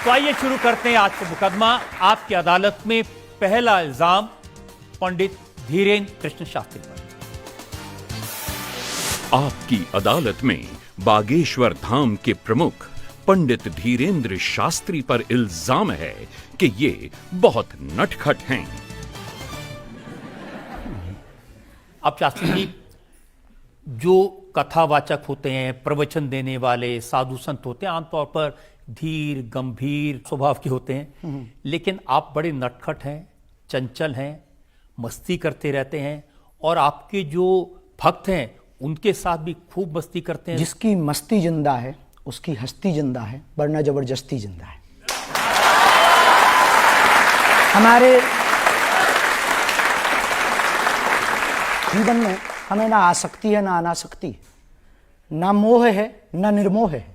तो आइए शुरू करते हैं आज का मुकदमा। आपकी अदालत में पहला इल्जाम पंडित धीरेन्द्र कृष्ण शास्त्री पर। आपकी अदालत में बागेश्वर धाम के प्रमुख पंडित धीरेन्द्र शास्त्री पर इल्जाम है कि ये बहुत नटखट हैं। अब शास्त्री जी, जो कथावाचक होते हैं, प्रवचन देने वाले साधु संत होते हैं, आमतौर पर धीर गंभीर स्वभाव के होते हैं, लेकिन आप बड़े नटखट हैं, चंचल हैं, मस्ती करते रहते हैं और आपके जो भक्त हैं उनके साथ भी खूब मस्ती करते हैं। जिसकी मस्ती जिंदा है उसकी हस्ती जिंदा है, वरना जबरदस्ती जिंदा है। हमारे जीवन में हमें ना आसक्ति है ना अनासक्ति है, ना मोह है ना निर्मोह है,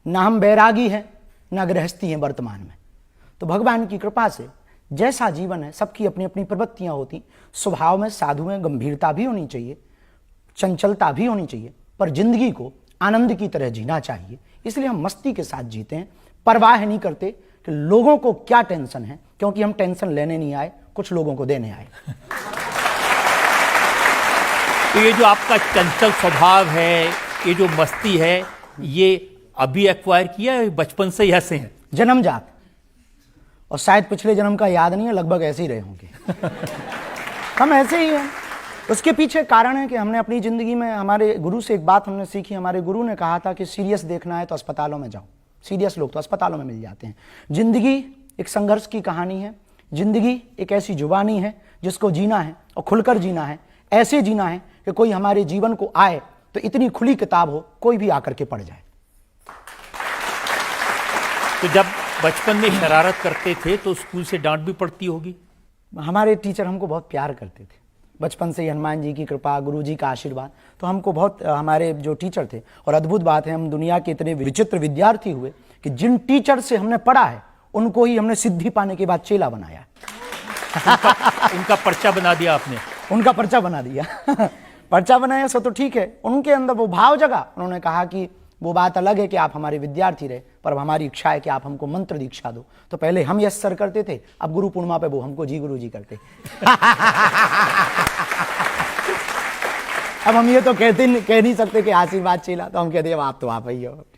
ना हम बैरागी हैं ना गृहस्थी हैं वर्तमान में। तो भगवान की कृपा से जैसा जीवन है, सबकी अपनी अपनी प्रवृत्तियां होती। स्वभाव में साधु में गंभीरता भी होनी चाहिए, चंचलता भी होनी चाहिए, पर जिंदगी को आनंद की तरह जीना चाहिए। इसलिए हम मस्ती के साथ जीते हैं, परवाह नहीं करते कि लोगों को क्या टेंशन है, क्योंकि हम टेंशन लेने नहीं आए, कुछ लोगों को देने आए। तो ये जो आपका चंचल स्वभाव है, ये जो मस्ती है, ये अभी एक्वायर किया है, बचपन से ही ऐसे हैं? जन्मजात, और शायद पिछले जन्म का याद नहीं है, लगभग ऐसे ही रहे होंगे। हम ऐसे ही हैं। उसके पीछे कारण है कि हमने अपनी जिंदगी में, हमारे गुरु से एक बात हमने सीखी। हमारे गुरु ने कहा था कि सीरियस देखना है तो अस्पतालों में जाओ। सीरियस लोग तो अस्पतालों में मिल जाते हैं। जिंदगी एक संघर्ष की कहानी है। जिंदगी एक ऐसी जुबानी है जिसको जीना है और खुलकर जीना है। ऐसे जीना है कि कोई हमारे जीवन को आए तो इतनी खुली किताब हो, कोई भी आकर के पढ़ जाए। तो जब बचपन में शरारत करते थे तो स्कूल से डांट भी पड़ती होगी? हमारे टीचर हमको बहुत प्यार करते थे बचपन से ही। हनुमान जी की कृपा, गुरु जी का आशीर्वाद, तो हमको बहुत, हमारे जो टीचर थे, और अद्भुत बात है, हम दुनिया के इतने विचित्र विद्यार्थी हुए कि जिन टीचर से हमने पढ़ा है उनको ही हमने सिद्धि पाने के बाद चेला बनाया। उनका पर्चा बना दिया आपने? उनका पर्चा बना दिया। पर्चा बनाया सो तो ठीक है, उनके अंदर वो भाव जगा। उन्होंने कहा कि वो बात अलग है कि आप हमारे विद्यार्थी रहे, पर हमारी इच्छा है कि आप हमको मंत्र दीक्षा दो। तो पहले हम यस सर करते थे, अब गुरु पूर्णिमा पे वो हमको जी गुरु जी करते। अब हम ये तो कह नहीं सकते कि आशीर्वाद चेला, तो हम कहते अब आप तो आप ही हो।